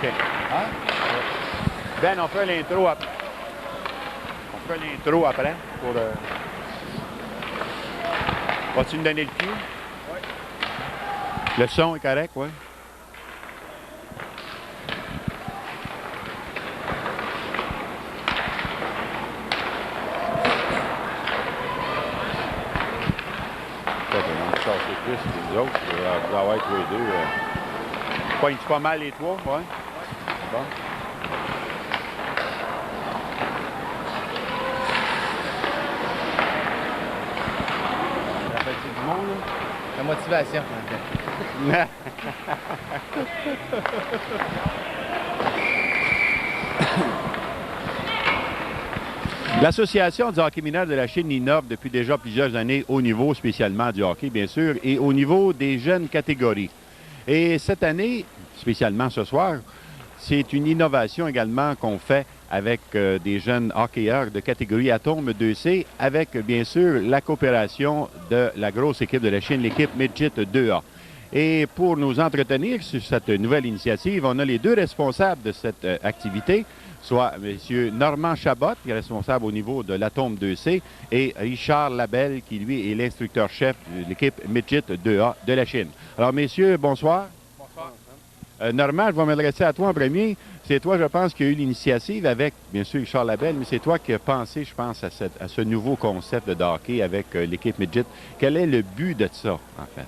OK. Hein? Ben, on fait l'intro après. On fait l'intro après pour... Vas-tu me donner le cue? Oui. Le son est correct, oui? Plus que les autres, vous avoir tous les deux. Pogne-tu pas mal les trois? Ouais. Bon. Ça fait du monde, là? La motivation, en fait. L'Association du hockey mineur de la Chine innove depuis déjà plusieurs années au niveau spécialement du hockey, bien sûr, et au niveau des jeunes catégories. Et cette année, spécialement ce soir, c'est une innovation également qu'on fait avec des jeunes hockeyeurs de catégorie Atome 2C, avec bien sûr la coopération de la grosse équipe de la Chine, l'équipe Midget 2A. Et pour nous entretenir sur cette nouvelle initiative, on a les deux responsables de cette activité, soit M. Normand Chabot, qui est responsable au niveau de l'Atome 2C, et Richard Labelle, qui lui est l'instructeur-chef de l'équipe Midget 2A de la Chine. Alors, messieurs, bonsoir. Bonsoir. Normand, je vais m'adresser à toi en premier. C'est toi, je pense, qui a eu l'initiative avec, bien sûr, Richard Labelle, mais c'est toi qui as pensé, je pense, à ce nouveau concept de hockey avec l'équipe Midget. Quel est le but de ça, en fait?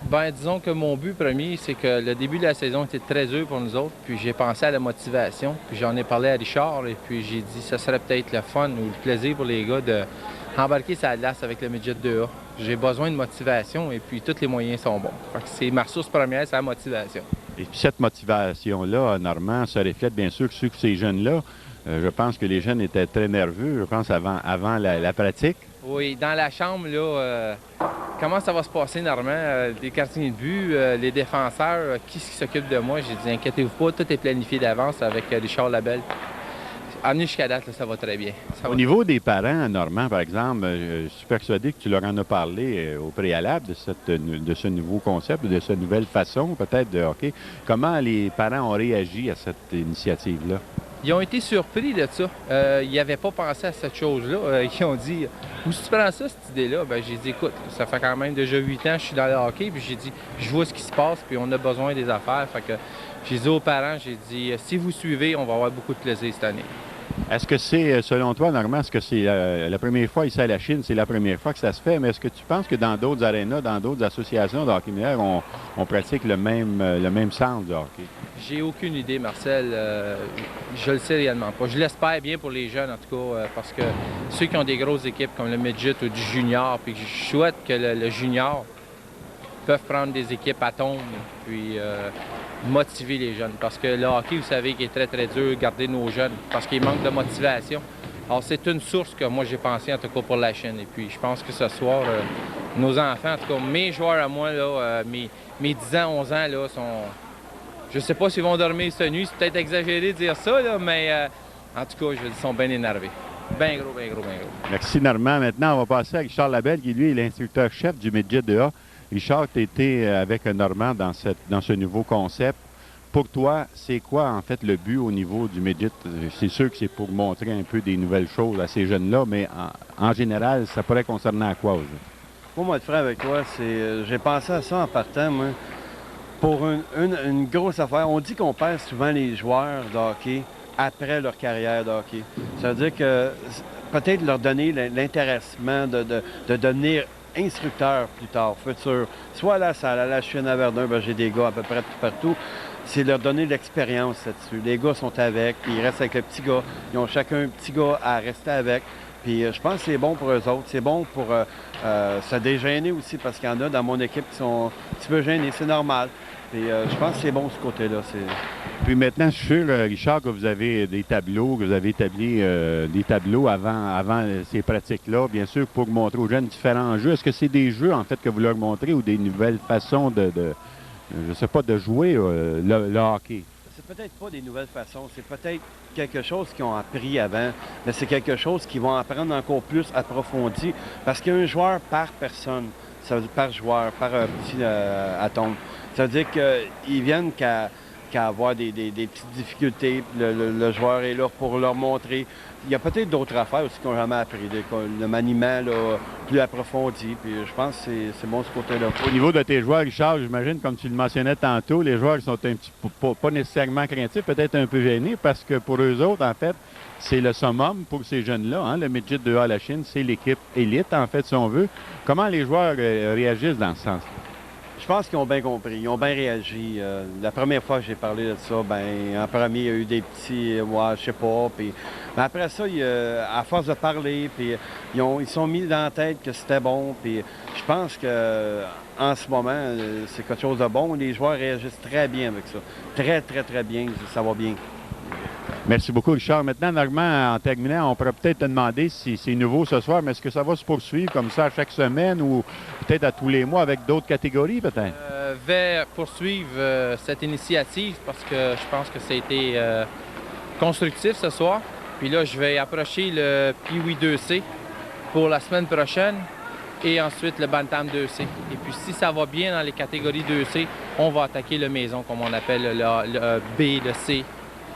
Ben, disons que mon but premier, c'est que le début de la saison était très dur pour nous autres, puis j'ai pensé à la motivation, puis j'en ai parlé à Richard, et puis j'ai dit ça serait peut-être le fun ou le plaisir pour les gars d'embarquer sa glace avec le Midget 2A. J'ai besoin de motivation, et puis tous les moyens sont bons. C'est ma source première, c'est la motivation. Et puis cette motivation-là, Normand, ça reflète bien sûr que ces jeunes-là, je pense que les jeunes étaient très nerveux, je pense, avant la pratique. Oui, dans la chambre, là, comment ça va se passer, Normand? Les gardiens de but, les défenseurs, qui s'occupe de moi? J'ai dit, inquiétez-vous pas, tout est planifié d'avance avec Richard Labelle. Amenez jusqu'à date, là, ça va très bien. Au niveau des parents, Normand, par exemple, je suis persuadé que tu leur en as parlé au préalable de ce nouveau concept, de cette nouvelle façon peut-être de hockey. Comment les parents ont réagi à cette initiative-là? Ils ont été surpris de ça. Ils n'avaient pas pensé à cette chose-là. Ils ont dit, où tu prends ça, cette idée-là? Ben, j'ai dit, écoute, ça fait quand même déjà 8 ans que je suis dans le hockey, puis j'ai dit, je vois ce qui se passe, puis on a besoin des affaires. Fait que j'ai dit aux parents, j'ai dit, si vous suivez, on va avoir beaucoup de plaisir cette année. Est-ce que c'est, selon toi, Normand, est-ce que c'est la première fois ici à la Chine, c'est la première fois que ça se fait, mais est-ce que tu penses que dans d'autres arénas, dans d'autres associations de hockey mineur, on pratique le même sens de hockey? J'ai aucune idée, Marcel. Je le sais réellement pas. Je l'espère bien pour les jeunes, en tout cas, parce que ceux qui ont des grosses équipes comme le Midget ou du junior, puis je souhaite que le junior peuvent prendre des équipes à tombe, puis motiver les jeunes. Parce que le hockey, vous savez, qu'il est très, très dur de garder nos jeunes, parce qu'il manque de motivation. Alors, c'est une source que moi, j'ai pensé, en tout cas, pour la Chine. Et puis, je pense que ce soir, nos enfants, en tout cas, mes joueurs à moi, là, mes 10 ans, 11 ans, là, sont... Je sais pas s'ils vont dormir cette nuit, c'est peut-être exagéré de dire ça, là, mais en tout cas, ils sont bien énervés. Bien gros, bien gros, bien gros. Merci, Normand. Maintenant, on va passer à Richard Labelle, qui, lui, est l'instructeur-chef du Midget 2A. Richard, tu étais avec Normand dans ce nouveau concept. Pour toi, c'est quoi, en fait, le but au niveau du Midget? C'est sûr que c'est pour montrer un peu des nouvelles choses à ces jeunes-là, mais en général, ça pourrait concerner à quoi aujourd'hui? Pour moi, être franc avec toi, j'ai pensé à ça en partant, moi, pour une grosse affaire. On dit qu'on perd souvent les joueurs de hockey après leur carrière de hockey. Ça veut dire que peut-être leur donner l'intéressement de devenir instructeur plus tard, futur. Soit à la salle, à la Chine, à Verdun, ben, j'ai des gars à peu près tout partout. C'est leur donner de l'expérience là-dessus. Les gars sont avec, puis ils restent avec le petit gars. Ils ont chacun un petit gars à rester avec. Puis je pense que c'est bon pour eux autres. C'est bon pour se dégêner aussi, parce qu'il y en a dans mon équipe qui sont un petit peu gênés. C'est normal. Puis je pense que c'est bon ce côté-là. Puis maintenant, je suis sûr, Richard, que vous avez des tableaux, que vous avez établi des tableaux avant ces pratiques-là, bien sûr, pour montrer aux jeunes différents jeux. Est-ce que c'est des jeux, en fait, que vous leur montrez ou des nouvelles façons je sais pas, de jouer le hockey? C'est peut-être pas des nouvelles façons. C'est peut-être quelque chose qu'ils ont appris avant, mais c'est quelque chose qu'ils vont apprendre encore plus approfondi, parce qu'il y a un joueur par personne, ça veut dire par joueur, par petit atome. Ça veut dire qu'ils viennent qu'à qu'à avoir des petites difficultés. Le joueur est là pour leur montrer. Il y a peut-être d'autres affaires aussi qu'on n'a jamais appris, le maniement là, plus approfondi. Puis je pense que c'est bon ce côté-là. Au niveau de tes joueurs, Richard, j'imagine, comme tu le mentionnais tantôt, les joueurs sont un petit peu, pas nécessairement craintifs, peut-être un peu gênés, parce que pour eux autres, en fait, c'est le summum pour ces jeunes-là. Hein? Le midget 2A à la Chine, c'est l'équipe élite, en fait, si on veut. Comment les joueurs réagissent dans ce sens-là? Je pense qu'ils ont bien compris, ils ont bien réagi. La première fois que j'ai parlé de ça, en premier, il y a eu des petits, ouais, je sais pas. Puis, mais après ça, à force de parler, puis ils sont mis dans la tête que c'était bon. Puis je pense que en ce moment, c'est quelque chose de bon. Les joueurs réagissent très bien avec ça. Très, très, très bien. Ça va bien. Merci beaucoup, Richard. Maintenant, Normand, en terminant, on pourrait peut-être te demander si c'est nouveau ce soir, mais est-ce que ça va se poursuivre comme ça à chaque semaine ou peut-être à tous les mois avec d'autres catégories, peut-être? Je vais poursuivre cette initiative parce que je pense que ça a été constructif ce soir. Puis là, je vais approcher le Pee-Wee 2C pour la semaine prochaine et ensuite le Bantam 2C. Et puis, si ça va bien dans les catégories 2C, on va attaquer le maison, comme on appelle le B, le C.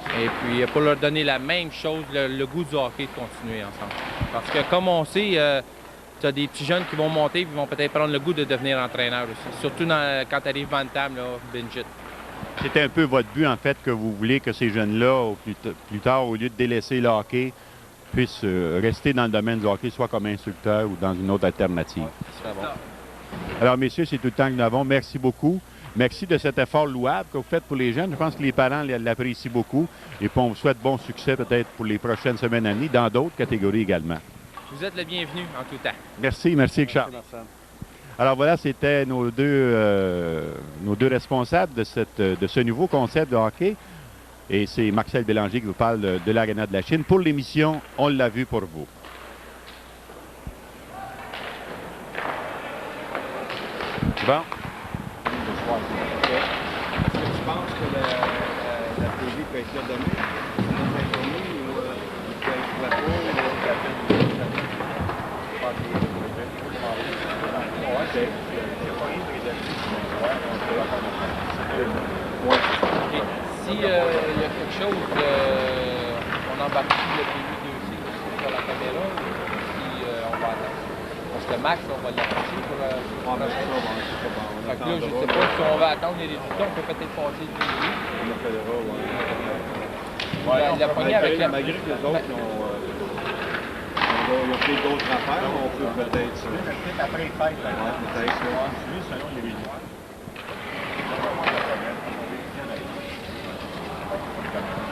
Et puis, pour leur donner la même chose, le goût du hockey, de continuer ensemble. Parce que, comme on sait, tu as des petits jeunes qui vont monter et qui vont peut-être prendre le goût de devenir entraîneur aussi. Surtout quand tu arrives Bantam, là, Binjit. C'était un peu votre but, en fait, que vous voulez que ces jeunes-là, plus tard, au lieu de délaisser le hockey, puissent rester dans le domaine du hockey, soit comme instructeur ou dans une autre alternative. Ouais, bon. Alors, messieurs, c'est tout le temps que nous avons. Merci beaucoup. Merci de cet effort louable que vous faites pour les jeunes. Je pense que les parents l'apprécient beaucoup. Et puis, on vous souhaite bon succès peut-être pour les prochaines semaines, années, dans d'autres catégories également. Vous êtes le bienvenu en tout temps. Merci, Richard. Alors voilà, c'était nos deux responsables de ce nouveau concept de hockey. Et c'est Marcel Bélanger qui vous parle de l'Arena de la Chine. Pour l'émission, on l'a vu pour vous. Bon. Est-ce que tu penses que la TV peut être là demain? Ou il peut être là pour S'il y a quelque chose, on embarque le Pee-Wee 2C sur la caméra ou si on va attendre? Parce que Max, on va l'approcher pour la prochaine. Fait que là, je ne sais pas si on va attendre les résultats, on peut peut-être passer le Pee-Wee. On appellera, La poignée avec la... Malgré que les autres ils ont pris d'autres affaires, on peut peut-être... Peut-être après les fêtes, peut-être. Juste selon les résultats.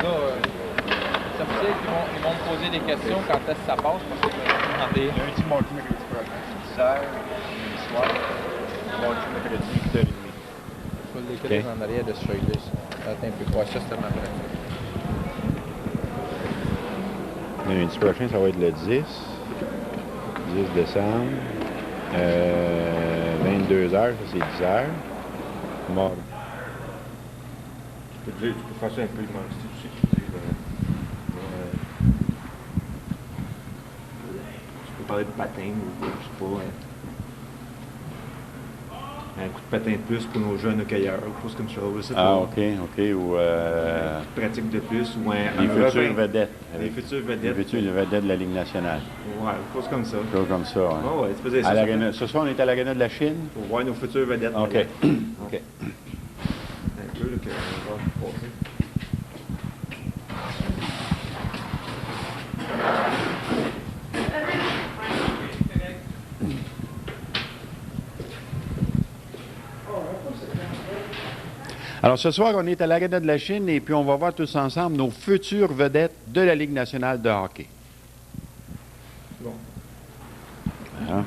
Là, ça veut dire qu'ils vont me poser des questions quand est-ce que ça passe, parce que je vais demander. Lundi, mardi, mercredi, prochain. 10h, lundi soir. Mardi, mercredi, 8h30. Je vais l'écouter en arrière de ce feuille-là. Attends un peu. Ouais, ça, c'était ma préférence. Lundi prochain, ça va être le 10 décembre. 22h, ça c'est 10h. Mardi. Tu peux faire ça un peu humoristique aussi. Tu peux parler de patin ou je sais pas. Un coup de patin de plus pour nos jeunes hockeyeurs ou choses comme ça. Je sais pas. OK. Ou pratique de plus ou un les futures repas. vedettes. Les futures Les vedettes. futures vedettes de la Ligue nationale. Ouais, choses comme ça. Quelque chose comme ça. Hein. Ouais, tu faisais ça. À l'Arena- ce soir, on est à l'Arena de la Chine. Pour voir nos futures vedettes. OK. OK. Un peu, là, que on va passer. Alors, ce soir, on est à l'Arena de la Chine et puis on va voir tous ensemble nos futures vedettes de la Ligue nationale de hockey. Bon. Hein?